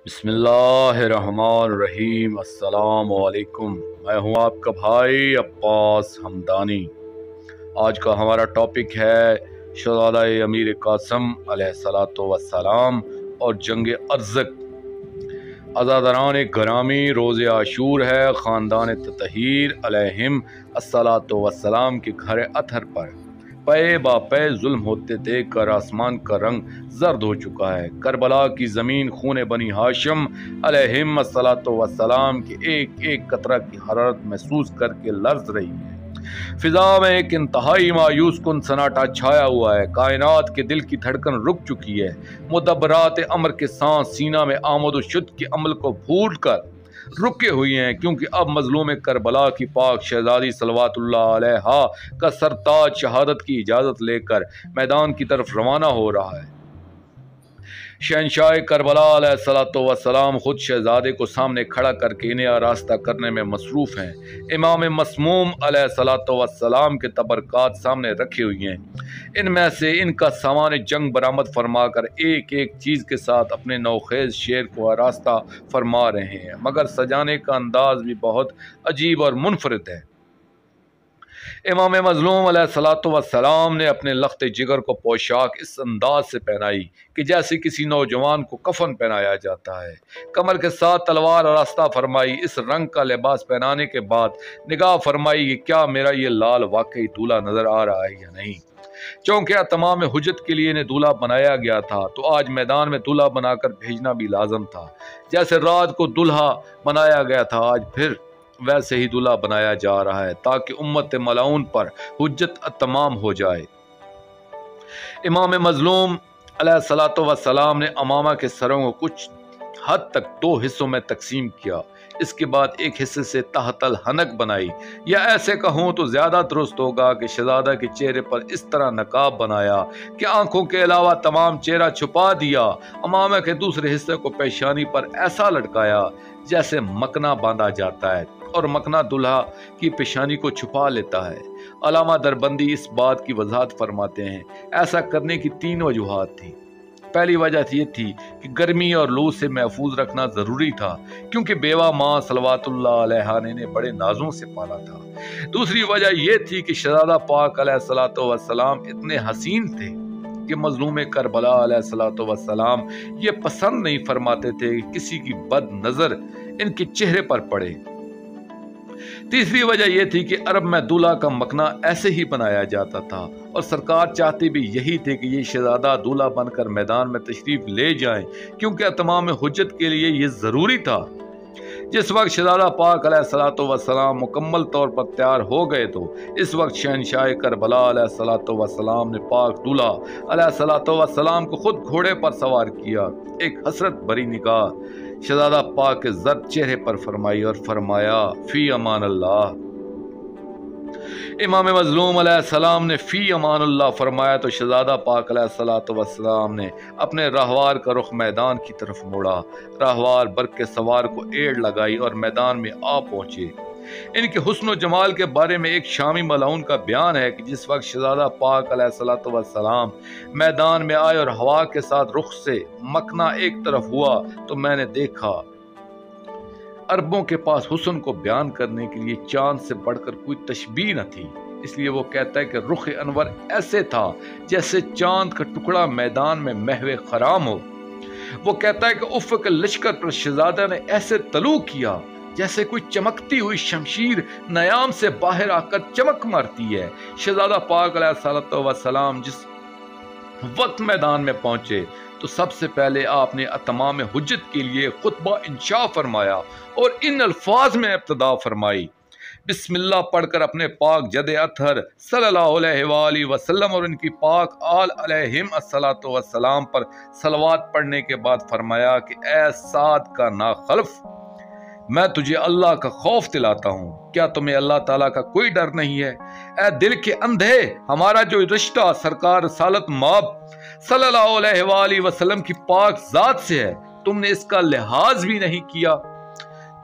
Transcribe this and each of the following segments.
بسم اللہ الرحمن الرحیم۔ السلام علیکم، میں ہوں آپ کا بھائی عباس حمدانی۔ آج کا ہمارا ٹاپک ہے شہزادہ امیر قاسم علیہ الصلوۃ والسلام اور جنگ ارزق۔ عزاداران گرامی، روز عاشور ہے خاندان تطہیر علیہم الصلوۃ والسلام کے گھر اطہر پر پے با پے ظلم ہوتے دیکھ کر آسمان کا رنگ زرد ہو چکا ہے۔ کربلا کی زمین خون بنی ہاشم علیہم الصلوۃ والسلام کے ایک ایک قطرہ کی حرارت محسوس کر کے لرز رہی ہے۔ فضا میں ایک انتہائی مایوس کن سناٹا چھایا ہوا ہے۔ کائنات کے دل کی دھڑکن رک چکی ہے۔ مدبرات امر کے سانس سینہ میں آمد و شد کے عمل کو بھول کر رکے ہوئی ہیں، کیونکہ اب مظلوم کربلا کی پاک شہزادی صلوات اللہ علیہا کا سرتاج شہادت کی اجازت لے کر میدان کی طرف روانہ ہو رہا ہے۔ شہنشاہ کربلا علیہ الصلوۃ والسلام خود شہزادے کو سامنے کھڑا کر کے انہیں آراستہ کرنے میں مصروف ہیں۔ امام مسموم علیہ الصلوۃ والسلام کے تبرکات سامنے رکھے ہوئی ہیں۔ ان میں سے ان کا سامان جنگ برآمد فرما کر ایک ایک چیز کے ساتھ اپنے نوخیز شیر کو آراستہ فرما رہے ہیں، مگر سجانے کا انداز بھی بہت عجیب اور منفرد ہے۔ امام مظلوم علیہ الصلوۃ والسلام نے اپنے لخت جگر کو پوشاک اس انداز سے پہنائی کہ جیسے کسی نوجوان کو کفن پہنایا جاتا ہے۔ کمر کے ساتھ تلوار آراستہ فرمائی۔ اس رنگ کا لباس پہنانے کے بعد نگاہ فرمائی کہ کیا میرا یہ لال واقعی دولہا نظر آ رہا ہے یا نہیں۔ چونکہ تمام حجت کے لیے انہیں دولہا بنایا گیا تھا، تو آج میدان میں دولہا بنا کر بھیجنا بھی لازم تھا۔ جیسے رات کو دولہا بنایا گیا تھا، آج پھر ویسے ہی دولہا بنایا جا رہا ہے، تاکہ امت ملعون پر حجت تمام ہو جائے۔ امام مظلوم علیہ الصلوۃ والسلام نے امامہ کے سروں کو کچھ حد تک دو حصوں میں تقسیم کیا۔ اس کے بعد ایک حصے سے تحت الحنک بنائی، یا ایسے کہوں تو زیادہ درست ہوگا کہ شہزادہ کے چہرے پر اس طرح نقاب بنایا کہ آنکھوں کے علاوہ تمام چہرہ چھپا دیا۔ امامہ کے دوسرے حصے کو پیشانی پر ایسا لٹکایا جیسے مکنا باندھا جاتا ہے، اور مکنا دلہا کی پیشانی کو چھپا لیتا ہے۔ علامہ دربندی اس بات کی وضاحت فرماتے ہیں، ایسا کرنے کی 3 وجوہات تھیں۔ پہلی وجہ یہ تھی کہ گرمی اور لو سے محفوظ رکھنا ضروری تھا، کیونکہ بیوہ ماں صلوات اللہ علیہا نے انہیں بڑے نازوں سے پالا تھا۔ دوسری وجہ یہ تھی کہ شہزادہ پاک علیہ الصلوۃ والسلام اتنے حسین تھے کہ مظلوم کربلا علیہ الصلوۃ والسلام یہ پسند نہیں فرماتے تھے کہ کسی کی بد نظر ان کے چہرے پر پڑے۔ تیسری وجہ یہ تھی کہ عرب میں دولہا کا مکنا ایسے ہی بنایا جاتا تھا، اور سرکار چاہتے بھی یہی تھے کہ یہ شہزادہ دولہا بن کر میدان میں تشریف لے جائیں، کیونکہ تمام حجت کے لیے یہ ضروری تھا۔ جس وقت شہزادہ پاک علیہ الصلوۃ والسلام مکمل طور پر تیار ہو گئے تو اس وقت شہنشاہ کربلا علیہ الصلوۃ والسلام نے پاک دولہا علیہ الصلوۃ والسلام کو خود گھوڑے پر سوار کیا۔ ایک حسرت بھری نگاہ شہزادہ پاک کے زرد چہرے پر فرمائی اور فرمایا، فی امان اللہ۔ امام مظلوم علیہ السلام نے فی امان اللہ فرمایا تو شہزادہ پاک علیہ الصلوۃ والسلام نے اپنے راہوار کا رخ میدان کی طرف موڑا۔ راہوار برق کے سوار کو ایڑ لگائی اور میدان میں آ پہنچے۔ ان کے حسن و جمال کے بارے میں ایک شامی ملعون کا بیان ہے کہ جس وقت شہزادہ پاک علیہ الصلوۃ والسلام میدان میں آئے اور ہوا کے ساتھ رخ سے مکنا ایک طرف ہوا تو میں نے دیکھا عربوں کے پاس حسن کو بیان کرنے کے لیے چاند سے بڑھ کر کوئی تشبیہ نہ تھی، اس لیے وہ کہتا ہے کہ رخ انور ایسے تھا جیسے چاند کا ٹکڑا میدان میں محو خرام ہو۔ وہ کہتا ہے کہ افق لشکر پر شہزادہ نے ایسے طلوع کیا جیسے کوئی چمکتی ہوئی شمشیر نیام سے باہر آ کر چمک مارتی ہے۔ شہزادہ پاک علیہ الصلوۃ والسلام جس وقت میدان میں پہنچے تو سب سے پہلے آپ نے اتمام حجت کے لیے خطبہ انشاء فرمایا اور ان الفاظ میں ابتدا فرمائی، بسم اللہ پڑھ کر اپنے پاک جد اطہر صلی اللہ علیہ وآلہ وسلم اور ان کی پاک آل علیہم الصلوۃ والسلام پر صلوات پڑھنے کے بعد فرمایا کہ اے سعد کا ناخلف، میں تجھے اللہ کا خوف دلاتا ہوں، کیا تمہیں اللہ تعالیٰ کا کوئی ڈر نہیں ہے؟ اے دل کے اندھے، ہمارا جو رشتہ سرکار رسالت مآب صلی اللہ علیہ وآلہ وسلم کی پاک ذات سے ہے، تم نے اس کا لحاظ بھی نہیں کیا۔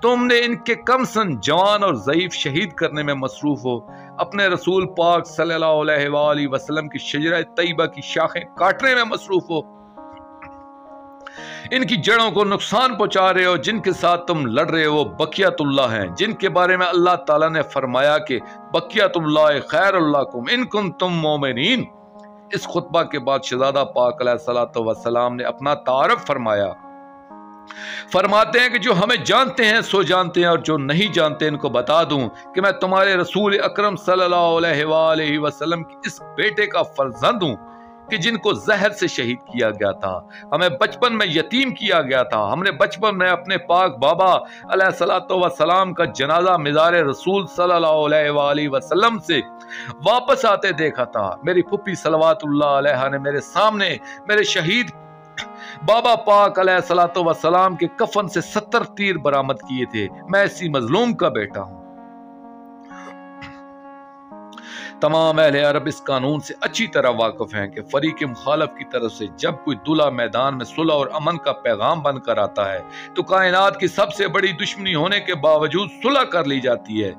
تم نے ان کے کم سن جوان اور ضعیف شہید کرنے میں مصروف ہو، اپنے رسول پاک صلی اللہ علیہ وآلہ وسلم کی شجرہ طیبہ کی شاخیں کاٹنے میں مصروف ہو۔ ان کی جڑوں کو نقصان پہنچا رہے ہو، جن کے ساتھ تم لڑ رہے ہو وہ بقیت اللہ ہیں، جن کے بارے میں اللہ تعالیٰ نے فرمایا کہ بقیت اللہ خیر لکم ان کنتم مومنین۔ اس خطبہ کے بعد شہزادہ پاک علیہ الصلوۃ والسلام نے اپنا تعارف فرمایا، فرماتے ہیں کہ جو ہمیں جانتے ہیں سو جانتے ہیں، اور جو نہیں جانتے ان کو بتا دوں کہ میں تمہارے رسول اکرم صلی اللہ علیہ وآلہ وسلم کی اس بیٹے کا فرزند ہوں کہ جن کو زہر سے شہید کیا گیا تھا۔ ہمیں بچپن میں یتیم کیا گیا تھا، ہم نے بچپن میں اپنے پاک بابا علیہ الصلوۃ والسلام کا جنازہ مزار رسول صلی اللہ علیہ وآلہ وسلم سے واپس آتے دیکھا تھا۔ میری پھپھی صلوات اللہ علیہا نے میرے سامنے میرے شہید بابا پاک علیہ الصلوۃ والسلام کے کفن سے 70 تیر برآمد کیے تھے۔ میں اسی مظلوم کا بیٹا ہوں۔ تمام اہل عرب اس قانون سے اچھی طرح واقف ہیں کہ فریق مخالف کی طرف سے جب کوئی دلہا میدان میں صلح اور امن کا پیغام بن کر آتا ہے تو کائنات کی سب سے بڑی دشمنی ہونے کے باوجود صلح کر لی جاتی ہے۔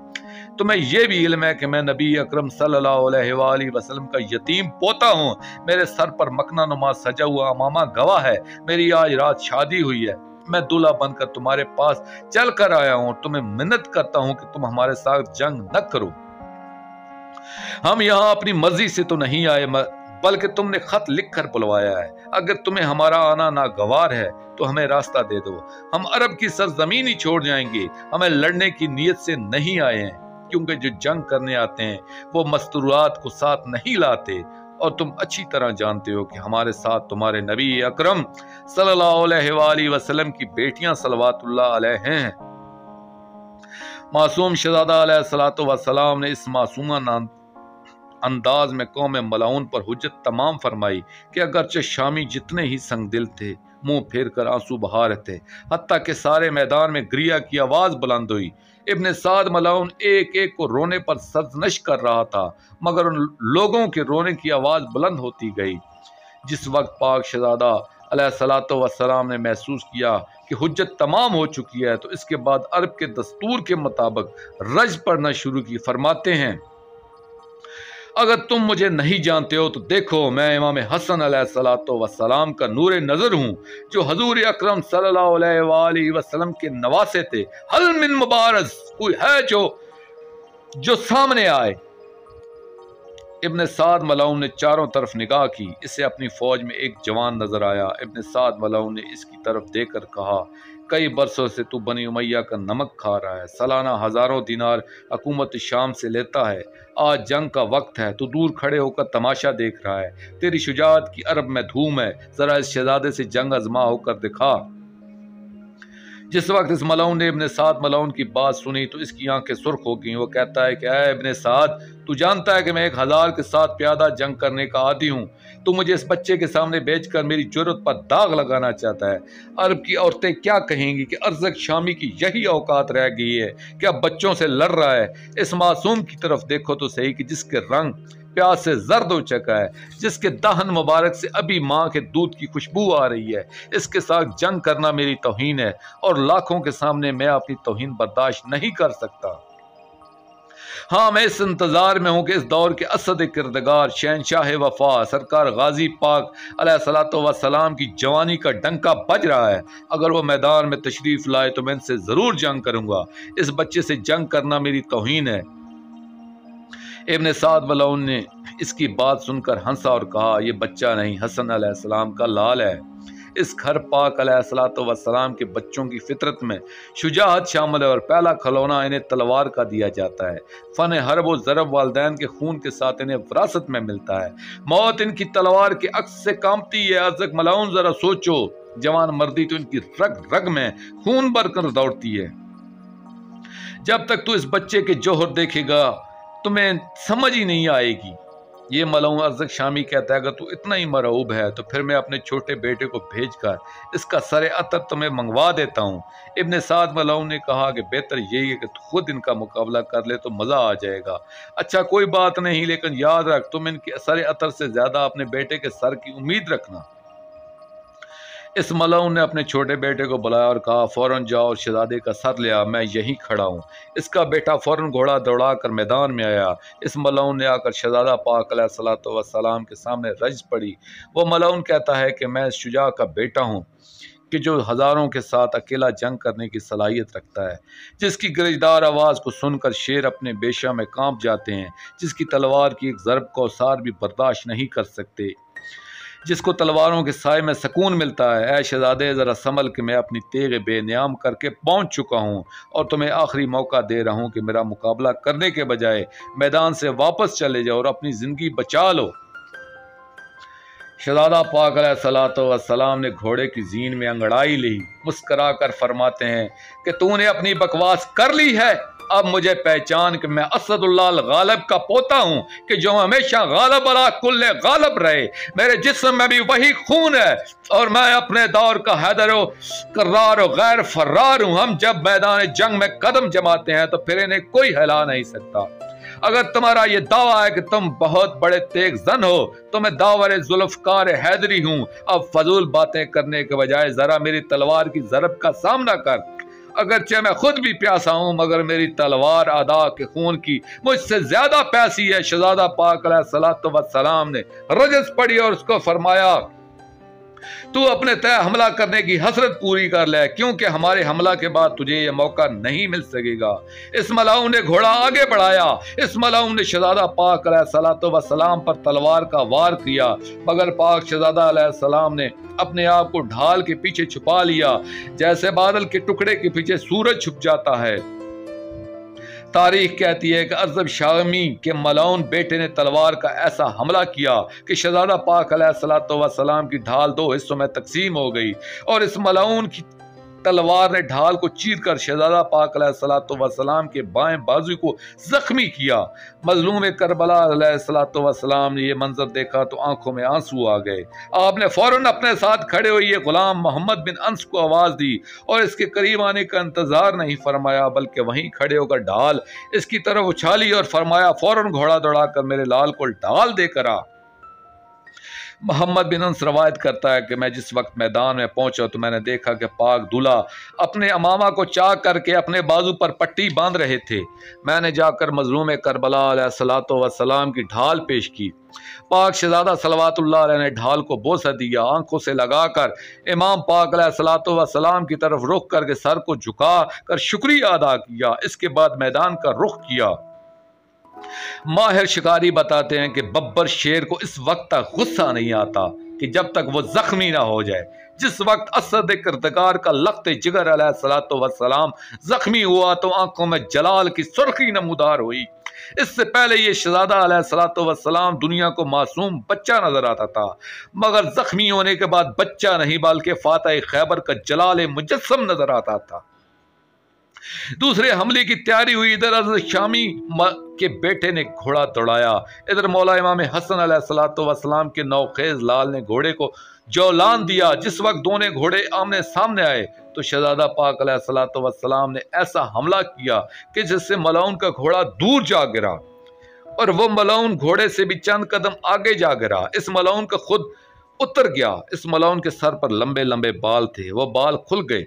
تمہیں یہ بھی علم ہے کہ میں نبی اکرم صلی اللہ علیہ وآلہ وسلم کا یتیم پوتا ہوں۔ میرے سر پر مکنا نما سجا ہوا امامہ گواہ ہے، میری آج رات شادی ہوئی ہے۔ میں دلہا بن کر تمہارے پاس چل کر آیا ہوں، تمہیں منت کرتا ہوں کہ تم ہمارے ساتھ جنگ نہ کرو۔ ہم یہاں اپنی مرضی سے تو نہیں آئے، بلکہ تم نے خط لکھ کر بلوایا ہے۔ اگر تمہیں ہمارا آنا ناگوار ہے تو ہمیں راستہ دے دو، ہم عرب کی سرزمین ہی چھوڑ جائیں گے۔ ہمیں لڑنے کی نیت سے نہیں آئے ہیں، کیونکہ جو جنگ کرنے آتے ہیں وہ مستورات کو ساتھ نہیں لاتے، اور تم اچھی طرح جانتے ہو کہ ہمارے ساتھ تمہارے نبی اکرم صلی اللہ علیہ وآلہ وسلم کی بیٹیاں صلوات اللہ علیہ ہیں۔ معصوم شہزادہ علیہ الصلوۃ والسلام نے اس معصومہ انداز میں قوم ملعون پر حجت تمام فرمائی کہ اگرچہ شامی جتنے ہی سنگ دل تھے منہ پھیر کر آنسو بہا رہے تھے، حتیٰ کہ سارے میدان میں گریا کی آواز بلند ہوئی۔ ابن سعد ملعون ایک ایک کو رونے پر سرزنش کر رہا تھا، مگر ان لوگوں کے رونے کی آواز بلند ہوتی گئی۔ جس وقت پاک شہزادہ علیہ الصلوۃ والسلام نے محسوس کیا کہ حجت تمام ہو چکی ہے تو اس کے بعد عرب کے دستور کے مطابق رج پڑھنا شروع کی۔ فرماتے ہیں اگر تم مجھے نہیں جانتے ہو تو دیکھو میں امام حسن علیہ الصلوۃ والسلام کا نور نظر ہوں، جو حضور اکرم صلی اللہ علیہ وآلہ وسلم کے نواسے تھے۔ حل من مبارز، کوئی ہے جو سامنے آئے۔ ابن سعد ملعون نے چاروں طرف نگاہ کی، اسے اپنی فوج میں ایک جوان نظر آیا۔ ابن سعد ملعون نے اس کی طرف دیکھ کر کہا، کئی برسوں سے تو بنی امیہ کا نمک کھا رہا ہے، سالانہ ہزاروں دینار حکومت شام سے لیتا ہے، آج جنگ کا وقت ہے، تو دور کھڑے ہو کر تماشا دیکھ رہا ہے۔ تیری شجاعت کی عرب میں دھوم ہے، ذرا اس شہزادے سے جنگ آزما ہو کر دکھا۔ جس وقت اس ملعون نے ابن سعد ملعون کی بات سنی تو اس کی آنکھیں سرخ ہو گئیں۔ وہ کہتا ہے کہ اے ابن سعد، تو جانتا ہے کہ میں 1000 کے ساتھ پیادہ جنگ کرنے کا عادی ہوں، تو مجھے اس بچے کے سامنے بیچ کر میری جرت پر داغ لگانا چاہتا ہے۔ عرب کی عورتیں کیا کہیں گی کہ ارزق شامی کی یہی اوقات رہ گئی ہے کہ اب بچوں سے لڑ رہا ہے۔ اس معصوم کی طرف دیکھو تو صحیح کہ جس کے رنگ پیاس سے زرد ہو چکا ہے، جس کے دہن مبارک سے ابھی ماں کے دودھ کی خوشبو آ رہی ہے۔ اس کے ساتھ جنگ کرنا میری توہین ہے، اور لاکھوں کے سامنے میں اپنی توہین برداشت نہیں کر سکتا۔ ہاں، میں اس انتظار میں ہوں کہ اس دور کے اسد کردگار شہنشاہ وفا سرکار غازی پاک علیہ الصلوۃ والسلام کی جوانی کا ڈنکا بج رہا ہے۔ اگر وہ میدان میں تشریف لائے تو میں ان سے ضرور جنگ کروں گا۔ اس بچے سے جنگ کرنا میری توہین ہے۔ ابن سعد ملعون نے اس کی بات سن کر ہنسا اور کہا، یہ بچہ نہیں، حسن علیہ السلام کا لال ہے۔ اس گھر پاک علیہ الصلوۃ والسلام کے بچوں کی فطرت میں شجاعت شامل ہے، اور پہلا کھلونا انہیں تلوار کا دیا جاتا ہے۔ فن حرب و ضرب والدین کے خون کے ساتھ انہیں وراثت میں ملتا ہے۔ موت ان کی تلوار کے عکس سے کامتی ہے۔ ارزق ملعون، ذرا سوچو، جوان مردی تو ان کی رگ رگ میں خون بھر کر دوڑتی ہے۔ جب تک تو اس بچے کے جوہر دیکھے گا تمہیں سمجھ ہی نہیں آئے گی۔ یہ ملعون ارزق شامی کہتا ہے، اگر تو اتنا ہی مرعوب ہے تو پھر میں اپنے چھوٹے بیٹے کو بھیج کر اس کا سر عطر تمہیں منگوا دیتا ہوں۔ ابن سعد ملعون نے کہا کہ بہتر یہی ہے کہ تو خود ان کا مقابلہ کر لے تو مزہ آ جائے گا۔ اچھا، کوئی بات نہیں، لیکن یاد رکھ تم ان کے سر عطر سے زیادہ اپنے بیٹے کے سر کی امید رکھنا۔ اس ملعون نے اپنے چھوٹے بیٹے کو بلایا اور کہا، فوراً جاؤ اور شہزادے کا سر لے آ، میں یہیں کھڑا ہوں۔ اس کا بیٹا فوراً گھوڑا دوڑا کر میدان میں آیا۔ اس ملعون نے آ کر شہزادہ پاک علیہ الصلوۃ والسلام کے سامنے رج پڑی۔ وہ ملعون کہتا ہے کہ میں اس شجاع کا بیٹا ہوں، کہ جو ہزاروں کے ساتھ اکیلا جنگ کرنے کی صلاحیت رکھتا ہے، جس کی گرجدار آواز کو سن کر شیر اپنے بیشہ میں کانپ جاتے ہیں، جس کی تلوار کی ایک ضرب کو اوسار بھی برداشت نہیں کر سکتے، جس کو تلواروں کے سائے میں سکون ملتا ہے۔ اے شہزادے ذرا سنبھل کہ میں اپنی تیغ بے نیام کر کے پہنچ چکا ہوں اور تمہیں آخری موقع دے رہا ہوں کہ میرا مقابلہ کرنے کے بجائے میدان سے واپس چلے جاؤ اور اپنی زندگی بچا لو۔ شہزادہ پاک علیہ الصلوۃ والسلام نے گھوڑے کی زین میں انگڑائی لی، مسکرا کر فرماتے ہیں کہ تو نے اپنی بکواس کر لی ہے، اب مجھے پہچان کہ میں اسد اللہ الغالب کا پوتا ہوں کہ جو ہمیشہ غالب علی کل غالب رہے، میرے جسم میں بھی وہی خون ہے اور میں اپنے دور کا حیدر و کرار و غیر فرار ہوں۔ ہم جب میدان جنگ میں قدم جماتے ہیں تو پھر انہیں کوئی ہلا نہیں سکتا۔ اگر تمہارا یہ دعویٰ ہے کہ تم بہت بڑے تیغ زن ہو تو میں داور ذوالفقار حیدری ہوں۔ اب فضول باتیں کرنے کے بجائے ذرا میری تلوار کی ضرب کا سامنا کر۔ اگرچہ میں خود بھی پیاسا ہوں مگر میری تلوار ادا کے خون کی مجھ سے زیادہ پیاسی ہے۔ شہزادہ پاک علیہ الصلوۃ والسلام نے رجز پڑھی اور اس کو فرمایا تو اپنے طے حملہ کرنے کی حسرت پوری کر لے، کیونکہ ہمارے حملہ کے بعد تجھے یہ موقع نہیں مل سکے گا۔ اس ملاؤن نے گھوڑا آگے بڑھایا، اس ملاؤن نے شہزادہ پاک علیہ الصلوۃ والسلام پر تلوار کا وار کیا، مگر پاک شہزادہ علیہ السلام نے اپنے آپ کو ڈھال کے پیچھے چھپا لیا، جیسے بادل کے ٹکڑے کے پیچھے سورج چھپ جاتا ہے۔ تاریخ کہتی ہے کہ ارزب شامی کے ملاؤن بیٹے نے تلوار کا ایسا حملہ کیا کہ شہزادہ پاک علیہ الصلوۃ والسلام کی ڈھال 2 حصوں میں تقسیم ہو گئی اور اس ملاؤن کی تلوار نے ڈھال کو چیر کر شہزادہ پاک علیہ الصلوۃ والسلام کے بائیں بازو کو زخمی کیا۔ مظلوم کربلا علیہ الصلوۃ والسلام نے یہ منظر دیکھا تو آنکھوں میں آنسو آ گئے۔ آپ نے فوراً اپنے ساتھ کھڑے ہوئے غلام محمد بن انس کو آواز دی اور اس کے قریب آنے کا انتظار نہیں فرمایا بلکہ وہیں کھڑے ہو کر ڈھال اس کی طرف اچھالی اور فرمایا فوراً گھوڑا دوڑا کر میرے لال کو ڈھال دے کر آ۔ محمد بن انس روایت کرتا ہے کہ میں جس وقت میدان میں پہنچا تو میں نے دیکھا کہ پاک دولہا اپنے امامہ کو چاک کر کے اپنے بازو پر پٹی باندھ رہے تھے۔ میں نے جا کر مظلوم کربلا علیہ الصلوۃ والسلام کی ڈھال پیش کی۔ پاک شہزادہ صلوات اللہ علیہ نے ڈھال کو بوسہ دیا، آنکھوں سے لگا کر امام پاک علیہ الصلوۃ والسلام کی طرف رخ کر کے سر کو جھکا کر شکریہ ادا کیا۔ اس کے بعد میدان کا رخ کیا۔ ماہر شکاری بتاتے ہیں کہ ببر شیر کو اس وقت تک غصہ نہیں آتا کہ جب تک وہ زخمی نہ ہو جائے۔ جس وقت اسد کردگار کا لخت جگر علیہ الصلوۃ والسلام زخمی ہوا تو آنکھوں میں جلال کی سرخی نمودار ہوئی۔ اس سے پہلے یہ شہزادہ علیہ الصلوۃ والسلام دنیا کو معصوم بچہ نظر آتا تھا، مگر زخمی ہونے کے بعد بچہ نہیں بلکہ فاتح خیبر کا جلال مجسم نظر آتا تھا۔ دوسرے حملے کی تیاری ہوئی، ادھر ارزب شامی کے بیٹے نے گھوڑا دوڑایا، ادھر مولا امام حسن علیہ الصلوۃ والسلام کے نوخیز لال نے گھوڑے کو جولان دیا۔ جس وقت دونوں گھوڑے آمنے سامنے آئے تو شہزادہ پاک علیہ الصلوۃ والسلام نے ایسا حملہ کیا کہ جس سے ملاؤن کا گھوڑا دور جا گرا اور وہ ملاؤن گھوڑے سے بھی چند قدم آگے جا گرا۔ اس ملاؤن کا خود اتر گیا۔ اس ملاؤن کے سر پر لمبے لمبے بال تھے، وہ بال کھل گئے۔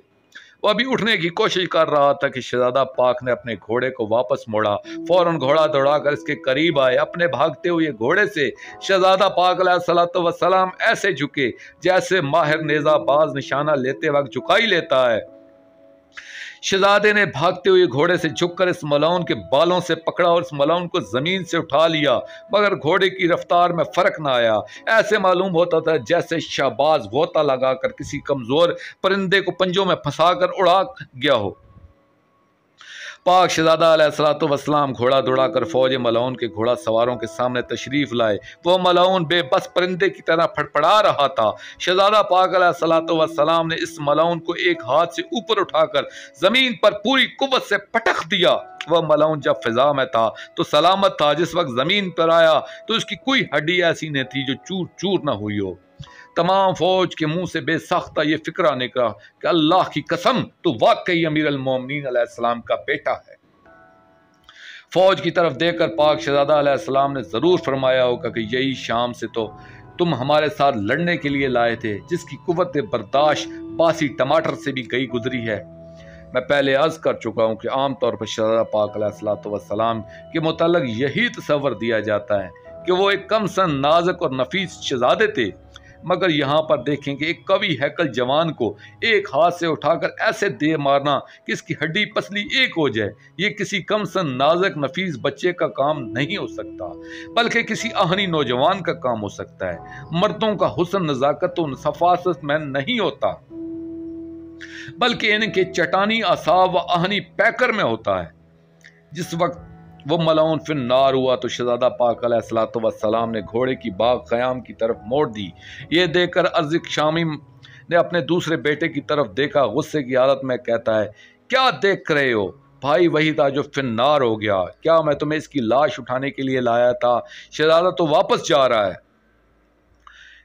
وہ ابھی اٹھنے کی کوشش کر رہا تھا کہ شہزادہ پاک نے اپنے گھوڑے کو واپس موڑا، فوراً گھوڑا دوڑا کر اس کے قریب آئے۔ اپنے بھاگتے ہوئے گھوڑے سے شہزادہ پاک علیہ الصلوۃ والسلام ایسے جھکے جیسے ماہر نیزہ باز نشانہ لیتے وقت جھکائی لیتا ہے۔ شہزادے نے بھاگتے ہوئے گھوڑے سے جھک کر اس ملاؤن کے بالوں سے پکڑا اور اس ملاؤن کو زمین سے اٹھا لیا، مگر گھوڑے کی رفتار میں فرق نہ آیا۔ ایسے معلوم ہوتا تھا جیسے شہباز غوطہ لگا کر کسی کمزور پرندے کو پنجوں میں پھنسا کر اڑا گیا ہو۔ پاک شہزادہ علیہ الصلوۃ والسلام گھوڑا دوڑا کر فوج ملاؤن کے گھوڑا سواروں کے سامنے تشریف لائے۔ وہ ملاؤن بے بس پرندے کی طرح پھڑپڑا رہا تھا۔ شہزادہ پاک علیہ الصلوۃ والسلام نے اس ملاؤن کو ایک ہاتھ سے اوپر اٹھا کر زمین پر پوری قوت سے پٹخ دیا۔ وہ ملاؤن جب فضا میں تھا تو سلامت تھا، جس وقت زمین پر آیا تو اس کی کوئی ہڈی ایسی نہیں تھی جو چور چور نہ ہوئی ہو۔ تمام فوج کے منہ سے بے ساختہ یہ فکرہ نکلا کہ اللہ کی قسم تو واقعی امیر المومنین علیہ السلام کا بیٹا ہے۔ فوج کی طرف دیکھ کر پاک شہزادہ علیہ السلام نے ضرور فرمایا ہوگا کہ یہی شام سے تو تم ہمارے ساتھ لڑنے کے لیے لائے تھے، جس کی قوت برداشت باسی ٹماٹر سے بھی گئی گزری ہے۔ میں پہلے عرض کر چکا ہوں کہ عام طور پر شہزادہ پاک علیہ الصلوۃ والسلام کے متعلق یہی تصور دیا جاتا ہے کہ وہ ایک کم سن نازک اور نفیس شہزادے تھے، مگر یہاں پر دیکھیں کہ ایک قوی ہیکل جوان کو ایک ہاتھ سے اٹھا کر ایسے دے مارنا کہ اس کی ہڈی پسلی ایک ہو جائے، یہ کسی کم سن نازک نفیس بچے کا کام نہیں ہو سکتا، بلکہ کسی آہنی نوجوان کا کام ہو سکتا ہے۔ مردوں کا حسن نزاکت و صفاست میں نہیں ہوتا، بلکہ ان کے چٹانی اعصاب و آہنی پیکر میں ہوتا ہے۔ جس وقت وہ ملعون فی النار ہوا تو شہزادہ پاک علیہ الصلوۃ والسلام نے گھوڑے کی باغ خیام کی طرف موڑ دی۔ یہ دیکھ کر ارزق شامی نے اپنے دوسرے بیٹے کی طرف دیکھا، غصے کی حالت میں کہتا ہے، کیا دیکھ رہے ہو؟ بھائی وہی تھا جو فی النار ہو گیا، کیا میں تمہیں اس کی لاش اٹھانے کے لیے لایا تھا؟ شہزادہ تو واپس جا رہا ہے۔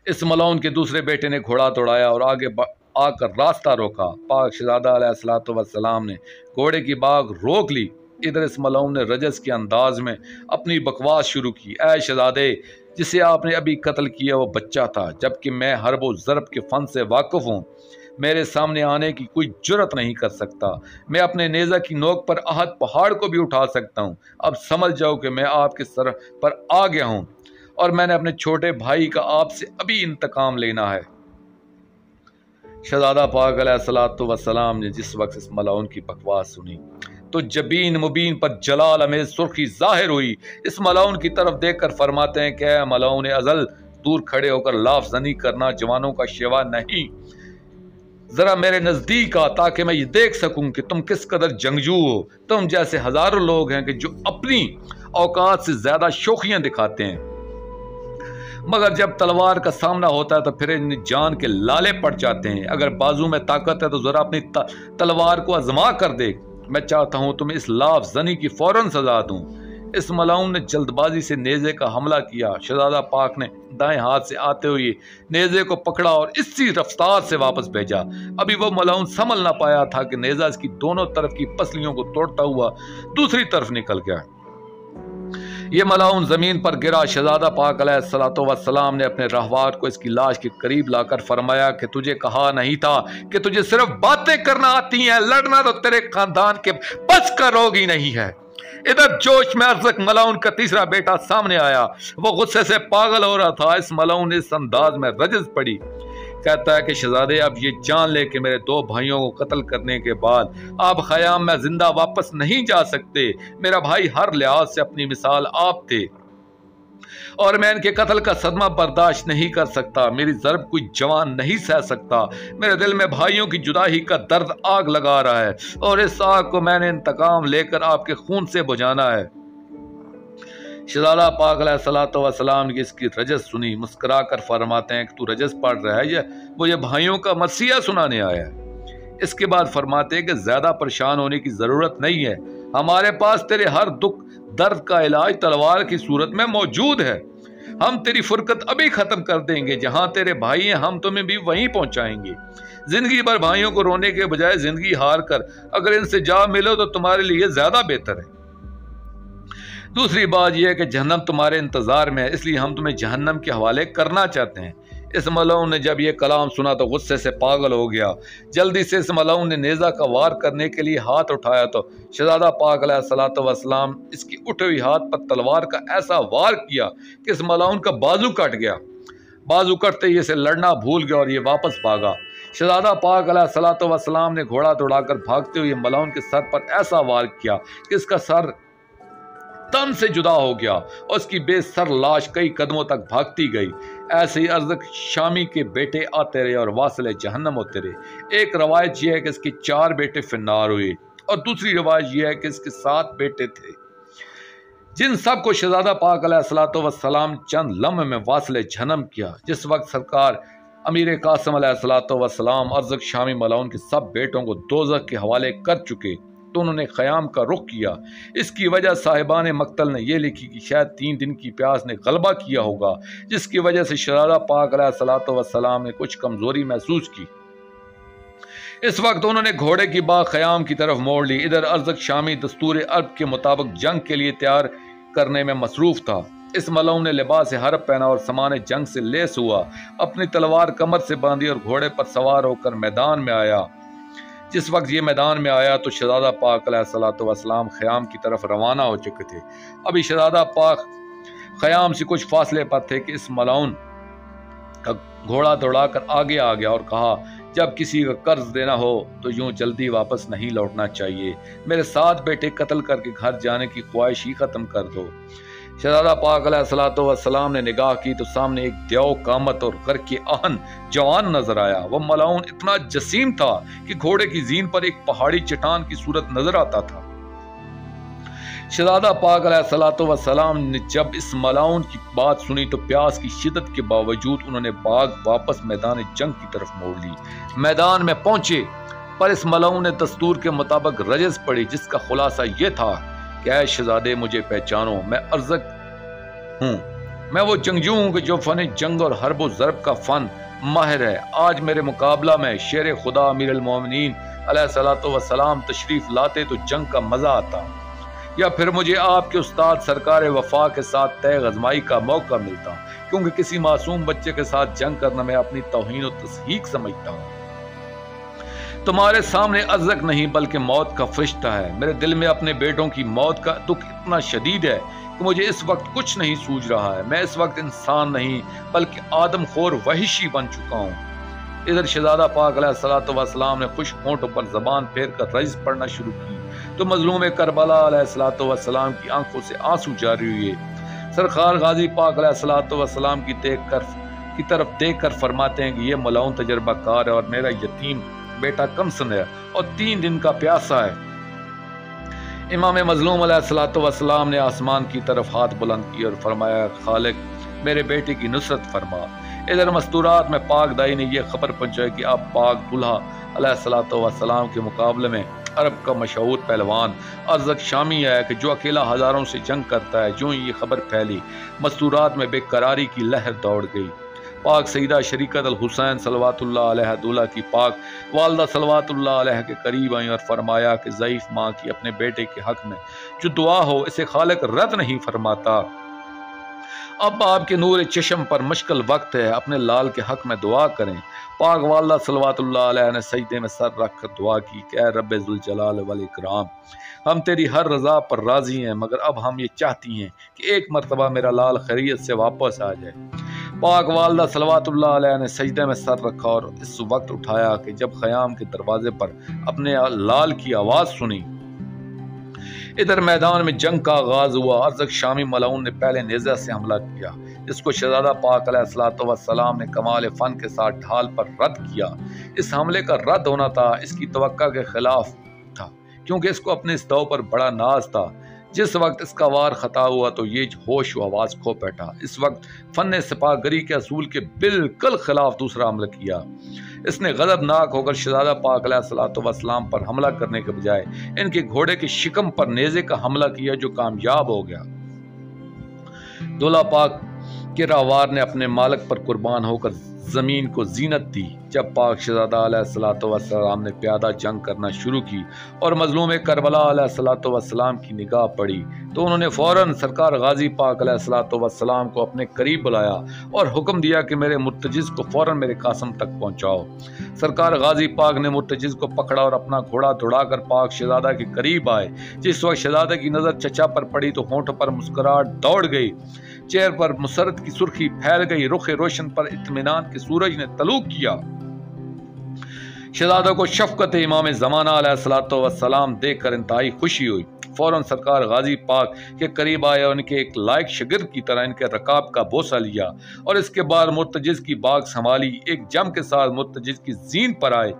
اس ملعون کے دوسرے بیٹے نے گھوڑا دوڑایا اور آگے آ کر راستہ روکا۔ پاک شہزادہ علیہ الصلوۃ والسلام نے گھوڑے کی باغ روک لی۔ ادھر اس ملعون نے رجس کے انداز میں اپنی بکواس شروع کی، اے شہزادے، جسے آپ نے ابھی قتل کیا وہ بچہ تھا، جبکہ میں حرب و ضرب کے فن سے واقف ہوں، میرے سامنے آنے کی کوئی جرت نہیں کر سکتا، میں اپنے نیزہ کی نوک پر احد پہاڑ کو بھی اٹھا سکتا ہوں، اب سمجھ جاؤ کہ میں آپ کے سر پر آ گیا ہوں اور میں نے اپنے چھوٹے بھائی کا آپ سے ابھی انتقام لینا ہے۔ شہزادہ پاک علیہ الصلوۃ والسلام نے جس وقت اس ملعون کی بکواس سنی تو جبین مبین پر جلال امیز سرخی ظاہر ہوئی۔ اس ملعون کی طرف دیکھ کر فرماتے ہیں کہ اے ملعون ازل، دور کھڑے ہو کر لاف زنی کرنا جوانوں کا شیوا نہیں، ذرا میرے نزدیک آ تاکہ میں یہ دیکھ سکوں کہ تم کس قدر جنگجو ہو۔ تم جیسے ہزاروں لوگ ہیں کہ جو اپنی اوقات سے زیادہ شوخیاں دکھاتے ہیں، مگر جب تلوار کا سامنا ہوتا ہے تو پھر ان جان کے لالے پڑ جاتے ہیں۔ اگر بازو میں طاقت ہے تو ذرا اپنی تلوار کو آزما کر دیکھ، میں چاہتا ہوں تمہیں اس لاف زنی کی فوراً سزا دوں۔ اس ملعون نے جلد بازی سے نیزے کا حملہ کیا۔ شہزادہ پاک نے دائیں ہاتھ سے آتے ہوئے نیزے کو پکڑا اور اسی رفتار سے واپس بھیجا۔ ابھی وہ ملعون سنبھل نہ پایا تھا کہ نیزہ اس کی دونوں طرف کی پسلیوں کو توڑتا ہوا دوسری طرف نکل گیا۔ یہ ملعون زمین پر گرا۔ شہزادہ پاک علیہ الصلوۃ والسلام نے اپنے راہوار کو اس کی لاش کے قریب لا کر فرمایا کہ تجھے کہا نہیں تھا کہ تجھے صرف باتیں کرنا آتی ہیں، لڑنا تو تیرے خاندان کے بس کا روگ ہی نہیں ہے۔ ادھر جوش میں ارزق ملعون کا تیسرا بیٹا سامنے آیا، وہ غصے سے پاگل ہو رہا تھا۔ اس ملعون نے اس انداز میں رجز پڑی، کہتا ہے کہ شہزادے اب یہ جان لے کہ میرے دو بھائیوں کو قتل کرنے کے بعد آپ خیام میں زندہ واپس نہیں جا سکتے۔ میرا بھائی ہر لحاظ سے اپنی مثال آپ تھے اور میں ان کے قتل کا صدمہ برداشت نہیں کر سکتا، میری ضرب کوئی جوان نہیں سہ سکتا، میرے دل میں بھائیوں کی جدائی کا درد آگ لگا رہا ہے اور اس آگ کو میں نے انتقام لے کر آپ کے خون سے بجھانا ہے۔ شہزادہ پاک علیہ الصلوۃ والسلام نے اس کی رجز سنی، مسکرا کر فرماتے ہیں کہ تو رجز پڑھ رہا ہے یا مجھے بھائیوں کا مرثیہ سنانے آیا ہے؟ اس کے بعد فرماتے ہیں کہ زیادہ پریشان ہونے کی ضرورت نہیں ہے، ہمارے پاس تیرے ہر دکھ درد کا علاج تلوار کی صورت میں موجود ہے، ہم تیری فرقت ابھی ختم کر دیں گے، جہاں تیرے بھائی ہیں ہم تمہیں بھی وہیں پہنچائیں گے۔ زندگی بھر بھائیوں کو رونے کے بجائے زندگی ہار کر اگر ان سے جا ملو تو تمہارے لیے زیادہ بہتر ہے۔ دوسری بات یہ ہے کہ جہنم تمہارے انتظار میں ہے، اس لیے ہم تمہیں جہنم کے حوالے کرنا چاہتے ہیں۔ اس ملعون نے جب یہ کلام سنا تو غصے سے پاگل ہو گیا۔ جلدی سے اس ملعون نے نیزہ کا وار کرنے کے لیے ہاتھ اٹھایا تو شہزادہ پاک علیہ الصلوۃ والسلام اس کی اٹھے ہوئی ہاتھ پر تلوار کا ایسا وار کیا کہ اس ملعون کا بازو کٹ گیا۔ بازو کٹتے ہی اسے لڑنا بھول گیا اور یہ واپس بھاگا۔ شہزادہ پاک علیہ الصلوۃ والسلام نے گھوڑا دوڑا کر بھاگتے ہوئے ملعون کے سر پر ایسا وار کیا کہ اس کا سر تن سے جدا ہو گیا اور اس کی بے سر لاش کئی قدموں تک بھاگتی گئی۔ ایسے ہی ارزق شامی کے بیٹے آتے رہے اور واصل جہنم ہوتے رہے۔ ایک روایت یہ ہے کہ اس کے 4 بیٹے فی النار ہوئے اور دوسری روایت یہ ہے کہ اس کے 7 بیٹے تھے، جن سب کو شہزادہ پاک علیہ الصلوۃ والسلام چند لمحے میں واصل جہنم کیا۔ جس وقت سرکار امیر قاسم علیہ الصلوۃ والسلام ارزق شامی ملعون کے سب بیٹوں کو دوزخ کے حوالے کر چکے تو انہوں نے خیام کا رخ کیا۔ اس کی وجہ صاحبان مقتل نے یہ لکھی کہ شاید 3 دن کی پیاس نے غلبہ کیا ہوگا، جس کی وجہ سے شہزادہ پاک علیہ الصلوۃ والسلام نے کچھ کمزوری محسوس کی۔ اس وقت انہوں نے گھوڑے کی باغ خیام کی طرف موڑ لی۔ ادھر ارزق شامی دستور عرب کے مطابق جنگ کے لیے تیار کرنے میں مصروف تھا۔ اس ملعون نے لباس حرب پہنا اور سامان جنگ سے لیس ہوا، اپنی تلوار کمر سے باندھی اور گھوڑے پر سوار ہو کر میدان میں آیا۔ جس وقت یہ میدان میں آیا تو شہزادہ پاک علیہ الصلوۃ والسلام خیام کی طرف روانہ ہو چکے تھے۔ ابھی شہزادہ پاک خیام سے کچھ فاصلے پر تھے کہ اس ملعون کا گھوڑا دوڑا کر آگے آ گیا اور کہا جب کسی کا قرض دینا ہو تو یوں جلدی واپس نہیں لوٹنا چاہیے، میرے 7 بیٹے قتل کر کے گھر جانے کی خواہش ہی ختم کر دو۔ شہزادہ پاک علیہ الصلوۃ والسلام نے نگاہ کی تو سامنے ایک دیو قامت اور غر کے آہن جوان نظر آیا۔ وہ ملعون اتنا جسیم تھا کہ گھوڑے کی زین پر ایک پہاڑی چٹان کی صورت نظر آتا تھا۔ شہزادہ پاک علیہ الصلوۃ والسلام نے جب اس ملعون کی بات سنی تو پیاس کی شدت کے باوجود انہوں نے باغ واپس میدان جنگ کی طرف موڑ لی۔ میدان میں پہنچے پر اس ملعون نے دستور کے مطابق رجز پڑھی، جس کا خلاصہ یہ تھا کہ اے شہزادے مجھے پہچانو، میں ارزق ہوں، میں وہ جنگجو ہوں کہ جو فن جنگ اور حرب و ضرب کا فن ماہر ہے۔ آج میرے مقابلہ میں شیر خدا امیر المومنین علیہ الصلوۃ والسلام تشریف لاتے تو جنگ کا مزہ آتا، یا پھر مجھے آپ کے استاد سرکار وفا کے ساتھ طے غزمائی کا موقع ملتا، کیونکہ کسی معصوم بچے کے ساتھ جنگ کرنا میں اپنی توہین و تضحیق سمجھتا ہوں۔ تمہارے سامنے ارزق نہیں بلکہ موت کا فرشتہ ہے۔ میرے دل میں اپنے بیٹوں کی موت کا دکھ اتنا شدید ہے کہ مجھے اس وقت کچھ نہیں سوجھ رہا ہے۔ میں اس وقت انسان نہیں بلکہ آدم خور وحشی بن چکا ہوں۔ ادھر شہزادہ پاک علیہ الصلوۃ والسلام نے خشک ہونٹوں پر زبان پھیر کر رجز پڑھنا شروع کی تو مظلوم کربلا علیہ الصلوۃ والسلام کی آنکھوں سے آنسو جاری ہوئے۔ سرکار غازی پاک علیہ الصلوۃ والسلام کی طرف دیکھ کر فرماتے ہیں کہ یہ ملعون تجربہ کار ہے اور میرا یتیم بیٹا کم سن ہے اور 3 دن کا پیاسا ہے۔ امام مظلوم علیہ الصلوۃ والسلام نے آسمان کی طرف ہاتھ بلند کیے اور فرمایا خالق میرے بیٹے کی نصرت فرما۔ ادھر مستورات میں پاک دائی نے یہ خبر پہنچائی کہ اب پاک دلہا علیہ الصلوۃ والسلام کے مقابلے میں عرب کا مشہور پہلوان ارزق شامی ہے کہ جو اکیلا ہزاروں سے جنگ کرتا ہے۔ جو ہی یہ خبر پھیلی مستورات میں بے قراری کی لہر دوڑ گئی۔ پاک سیدہ شریکت الحسین صلوات اللہ علیہ دولہ کی پاک والدہ صلوات اللہ علیہ کے قریب آئیں اور فرمایا کہ ضعیف ماں کی اپنے بیٹے کے حق میں جو دعا ہو اسے خالق رد نہیں فرماتا۔ اب آپ کے نور چشم پر مشکل وقت ہے، اپنے لال کے حق میں دعا کریں۔ پاک والدہ صلوات اللہ علیہ نے سجدے میں سر رکھ کر دعا کی کہ اے رب ذوالجلال والاکرام، ہم تیری ہر رضا پر راضی ہیں، مگر اب ہم یہ چاہتی ہیں کہ ایک مرتبہ میرا لال خیریت سے واپس آ جائے۔ پاک والدہ صلوات اللہ علیہ نے سجدے میں سر رکھا اور اس وقت اٹھایا کہ جب خیام کے دروازے پر اپنے لال کی آواز سنی۔ ادھر میدان میں جنگ کا آغاز ہوا۔ ارزق شامی ملعون نے پہلے نیزہ سے حملہ کیا، جس کو شہزادہ پاک علیہ الصلوۃ والسلام نے کمال فن کے ساتھ ڈھال پر رد کیا۔ اس حملے کا رد ہونا تھا اس کی توقع کے خلاف تھا، کیونکہ اس کو اپنے اس دو پر بڑا ناز تھا۔ جس وقت اس کا وار خطا ہوا تو یہ ہوش و آواز کھو بیٹھا۔ اس وقت فن سپاہ گری کے اصول کے بالکل خلاف دوسرا حملہ کیا۔ اس نے غضبناک ہو کر شہزادہ پاک علیہ الصلوۃ والسلام پر حملہ کرنے کے بجائے ان کے گھوڑے کے شکم پر نیزے کا حملہ کیا جو کامیاب ہو گیا۔ دولہ پاک کے راوار نے اپنے مالک پر قربان ہو کر زمین کو زینت دی۔ جب پاک شہزادہ علیہ الصلوۃ والسلام نے پیادہ جنگ کرنا شروع کی اور مظلوم کربلا علیہ الصلوۃ والسلام کی نگاہ پڑی تو انہوں نے فوراً سرکار غازی پاک علیہ الصلوۃ والسلام کو اپنے قریب بلایا اور حکم دیا کہ میرے مرتجز کو فوراً میرے قاسم تک پہنچاؤ۔ سرکار غازی پاک نے مرتجز کو پکڑا اور اپنا گھوڑا دوڑا کر پاک شہزادہ کے قریب آئے۔ جس وقت شہزادہ کی نظر چچا پر پڑی تو ہونٹوں پر مسکراہٹ دوڑ گئی، چہرے پر مسرت کی سرخی پھیل گئی، رخ روشن پر اطمینان کے سورج نے طلوع کیا۔ شہزادہ کو شفقت امام زمانہ علیہ الصلوۃ والسلام دیکھ کر انتہائی خوشی ہوئی۔ فوراً سرکار غازی پاک کے قریب آئے اور ان کے ایک لائق شاگرد کی طرح ان کے رکاب کا بوسہ لیا اور اس کے بعد مرتجز کی باغ سنبھالی۔ ایک جم کے ساتھ مرتجز کی زین پر آئے،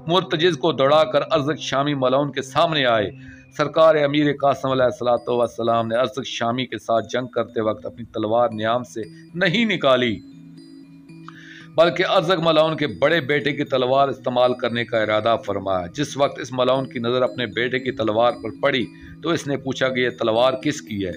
مرتجز کو دوڑا کر ارزق شامی ملعون کے سامنے آئے۔ سرکار امیر قاسم علیہ الصلوۃ والسلام نے ارزق شامی کے ساتھ جنگ کرتے وقت اپنی تلوار نیام سے نہیں نکالی، بلکہ ارزق ملعون کے بڑے بیٹے کی تلوار استعمال کرنے کا ارادہ فرمایا۔ جس وقت اس ملعون کی نظر اپنے بیٹے کی تلوار پر پڑی تو اس نے پوچھا کہ یہ تلوار کس کی ہے؟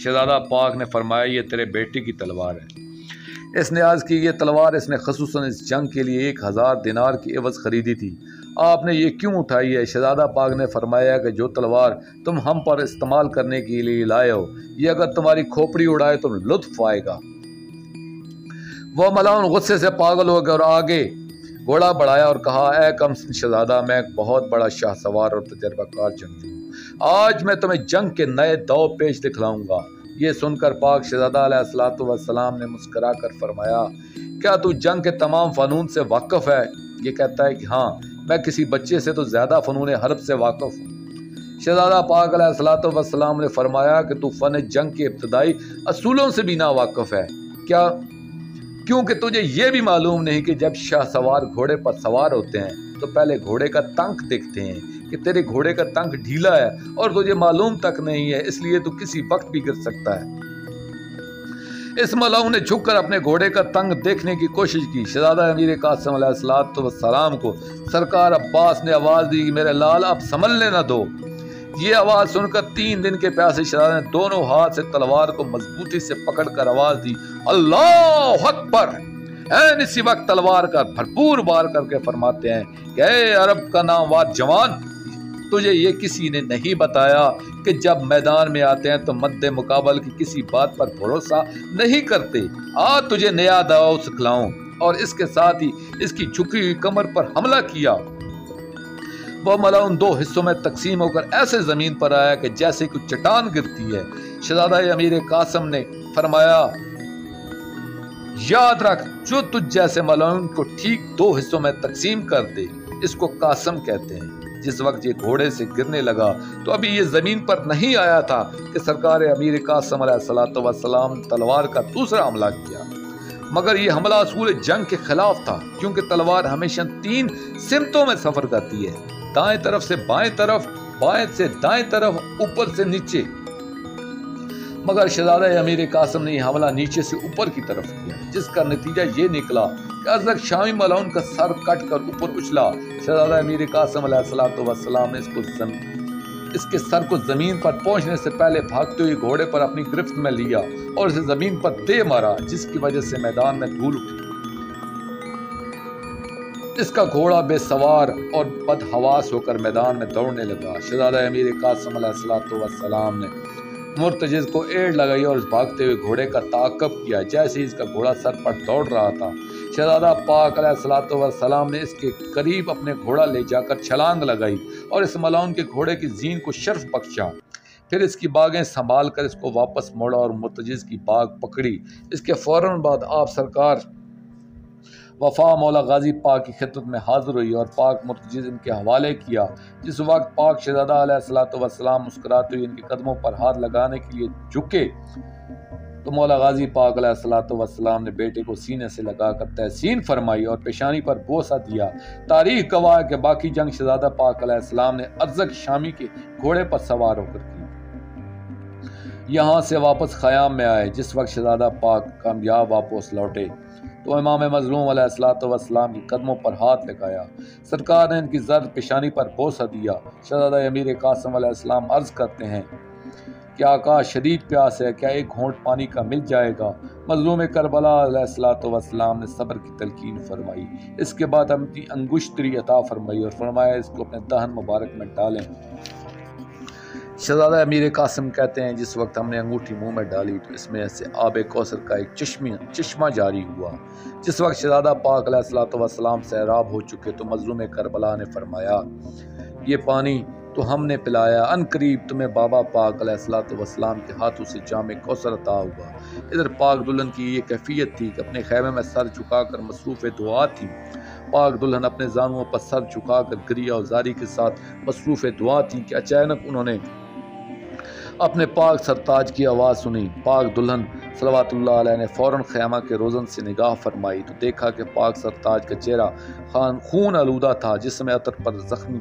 شہزادہ پاک نے فرمایا یہ تیرے بیٹے کی تلوار ہے۔ اس نے عرض کی یہ تلوار اس نے خصوصاً اس جنگ کے لیے 1000 دینار کی عوض خریدی تھی، آپ نے یہ کیوں اٹھائی ہے؟ شہزادہ پاک نے فرمایا کہ جو تلوار تم ہم پر استعمال کرنے کے لیے لائے ہو یہ اگر تمہاری کھوپڑی اڑائے تو لطف آئے گا۔ وہ ملعون غصے سے پاگل ہو گیا اور آگے گھوڑا بڑھایا اور کہا اے کم سن شہزادہ، میں ایک بہت بڑا شاہ سوار اور تجربہ کار جنگجو ہوں، آج میں تمہیں جنگ کے نئے دو پیش دکھلاؤں گا۔ یہ سن کر پاک شہزادہ علیہ الصلوۃ والسلام نے مسکرا کر فرمایا کیا تو جنگ کے تمام فنون سے واقف ہے؟ یہ کہتا ہے کہ ہاں، میں کسی بچے سے تو زیادہ فنون حرب سے واقف ہوں۔ شہزادہ پاک علیہ الصلوۃ والسلام نے فرمایا کہ تو فن جنگ کے ابتدائی اصولوں سے بھی نا واقف ہے کیا؟ کیونکہ تجھے یہ بھی معلوم نہیں کہ جب شاہ سوار گھوڑے پر سوار ہوتے ہیں تو پہلے گھوڑے کا تنک دیکھتے ہیں کہ تیرے گھوڑے کا تنک ڈھیلا ہے اور تجھے معلوم تک نہیں ہے، اس لیے تو کسی وقت بھی گر سکتا ہے۔ اس ملاؤں نے جھک کر اپنے گھوڑے کا تنگ دیکھنے کی کوشش کی۔ شہزادہ امیر قاسم علیہ السلام کو سرکار عباس نے آواز دی کہ میرے لال اب سنبھلنے نہ دو۔ یہ آواز سن کر 3 دن کے پیاسے شہزادے نے دونوں ہاتھ سے تلوار کو مضبوطی سے پکڑ کر آواز دی، اللہ اکبر! این اسی وقت تلوار کا بھرپور وار کر کے فرماتے ہیں کہ اے عرب کا نامور جوان، تجھے یہ کسی نے نہیں بتایا کہ جب میدان میں آتے ہیں تو مد مقابل کی کسی بات پر بھروسہ نہیں کرتے؟ تجھے نیا داؤ سکھلاؤں۔ اور اس کے ساتھ ہی اس کی جھکی ہوئی کمر پر حملہ کیا۔ وہ ملاؤن 2 حصوں میں تقسیم ہو کر ایسے زمین پر آیا کہ جیسے کوئی چٹان گرتی ہے۔ شہزادہ امیر قاسم نے فرمایا، یاد رکھ، جو تجھ جیسے ملاؤن کو ٹھیک 2 حصوں میں تقسیم کر دے، اس کو قاسم کہتے ہیں۔ جس وقت یہ گھوڑے سے گرنے لگا تو ابھی یہ زمین پر نہیں آیا تھا کہ سرکار امیر قاسم علیہ السلام تلوار کا دوسرا حملہ کیا، مگر یہ حملہ اصول جنگ کے خلاف تھا، کیونکہ تلوار ہمیشہ 3 سمتوں میں سفر کرتی ہے، دائیں طرف سے بائیں طرف، بائیں سے دائیں طرف، اوپر سے نیچے۔ مگر شہزادہ امیر قاسم نے یہ حملہ نیچے سے اوپر کی طرف کیا، جس کا نتیجہ یہ نکلا کہ ازرق شامی ملاؤن کا سر کٹ کر اوپر اچھلا۔ شہزادہ امیر قاسم علیہ السلام نے اس کے سر کو زمین پر پہنچنے سے پہلے بھاگتے ہوئے گھوڑے پر اپنی گرفت میں لیا اور اسے زمین پر دے مارا، جس کی وجہ سے میدان میں دھول اٹھی۔ اس کا گھوڑا بے سوار اور بدحواس ہو کر میدان میں دوڑنے لگا۔ شہزادہ امیر قاسم علیہ السلام نے مرتجز کو ایڑ لگائی اور بھاگتے ہوئے گھوڑے کا تعاقب کیا۔ جیسے ہی اس کا گھوڑا سر پر دوڑ رہا تھا، شہزادہ پاک علیہ السلام نے اس کے قریب اپنے گھوڑا لے جا کر چھلانگ لگائی اور اس ملاؤن کے گھوڑے کی زین کو شرف بخشا۔ پھر اس کی باگیں سنبھال کر اس کو واپس موڑا اور مرتجز کی باگ پکڑی۔ اس کے فوراً بعد آپ سرکار وفا مولا غازی پاک کی خدمت میں حاضر ہوئی اور پاک مرتجز ان کے حوالے کیا۔ جس وقت پاک شہزادہ علیہ السلام مسکراتے ہوئے ان کے قدموں پر ہاتھ لگانے کے لیے جھکے تو مولا غازی پاک علیہ السلام نے بیٹے کو سینے سے لگا کر تحسین فرمائی اور پیشانی پر بوسہ دیا۔ تاریخ گواہ ہے کہ باقی جنگ شہزادہ پاک علیہ السلام نے ازرق شامی کے گھوڑے پر سوار ہو کر کی۔ یہاں سے واپس خیام میں آئے۔ جس وقت شہزادہ پاک کامیاب واپس لوٹے تو امام مظلوم علیہ السلام کے قدموں پر ہاتھ لگایا۔ سرکار نے ان کی زرد پیشانی پر بوسہ دیا۔ شہزادہ امیر قاسم علیہ السلام عرض کرتے ہیں کہ آقا شدید پیاس ہے، کیا ایک گھونٹ پانی کا مل جائے گا؟ مظلوم کربلا علیہ السلام نے صبر کی تلقین فرمائی۔ اس کے بعد اپنی انگشتری عطا فرمائی اور فرمایا اس کو اپنے دہن مبارک میں ڈالیں۔ شہزادہ امیر قاسم کہتے ہیں جس وقت ہم نے انگوٹھی منہ میں ڈالی تو اس میں سے آب کوثر کا ایک چشمہ جاری ہوا۔ جس وقت شہزادہ پاک علیہ السلام سیراب ہو چکے تو مظلوم کربلا نے فرمایا، یہ پانی تو ہم نے پلایا، ان قریب تمہیں بابا پاک علیہ السلام کے ہاتھوں سے جام کوثر عطا ہوا۔ ادھر پاک دلہن کی یہ کیفیت تھی کہ اپنے خیمے میں سر جھکا کر مصروف دعا تھی۔ پاک دلہن اپنے زانوؤں پر سر جھکا کر گریہ اور زاری کے ساتھ مصروف دعا تھی کہ اچانک انہوں نے اپنے پاک سرتاج کی آواز سنی۔ پاک دلہن صلوات اللہ علیہ نے فوراً خیمہ کے روزن سے نگاہ فرمائی تو دیکھا کہ پاک سرتاج کا چہرہ خون آلودہ تھا، جسم عطر پر زخمی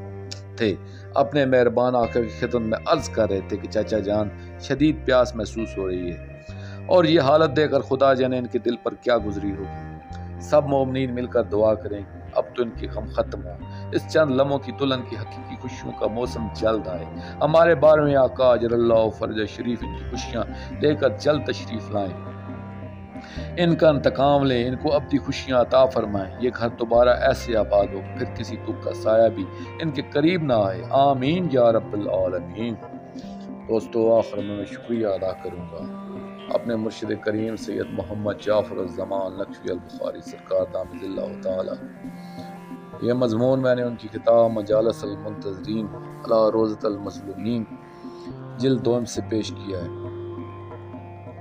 تھے۔ اپنے مہربان آقا کی خدمت میں عرض کر رہے تھے کہ چچا جان شدید پیاس محسوس ہو رہی ہے اور یہ حالت دیکھ کر خدا جانے ان کے دل پر کیا گزری ہوگی۔ سب مومنین مل کر دعا کریں اب تو ان کی غم ختم ہو، اس چند لمحوں کی دلہن کی حقیقی خوشیوں کا موسم جلد آئے۔ ہمارے 12ویں آقا اجر اللہ فرج شریف ان کی خوشیاں لے کر جلد تشریف لائیں، ان کا انتقام لیں، ان کو ابدی خوشیاں عطا فرمائیں، یہ گھر دوبارہ ایسے آباد ہو پھر کسی دکھ کا سایہ بھی ان کے قریب نہ آئے، آمین یا رب العالمین۔ دوستو آخر میں شکریہ ادا کروں گا اپنے مرشد کریم سید محمد جعفر الزمان نقشبی البخاری سرکار دامت اللہ تعالی۔ یہ مضمون میں نے ان کی کتاب مجالس المنتظرین علی روضۃ المظلومین جلد 2 سے پیش کیا ہے،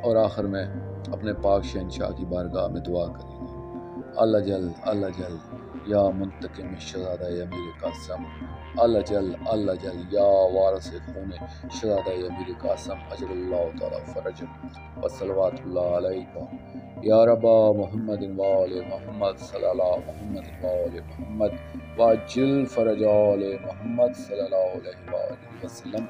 اور آخر میں اپنے پاک شہنشاہ کی بارگاہ میں دعا کریں گے۔ اللہ جل یا منتقم شہزادہ امیر قاسم، اللہ جل یا وارث خون شہزادہ امیر قاسم، اجل اللہ تعالی فرجک و صلوات اللہ علیہ یا رب محمد و آل محمد صلی اللہ محمد و آل محمد واجل فرج آل محمد صلی اللہ علیہ وآلہ وسلم۔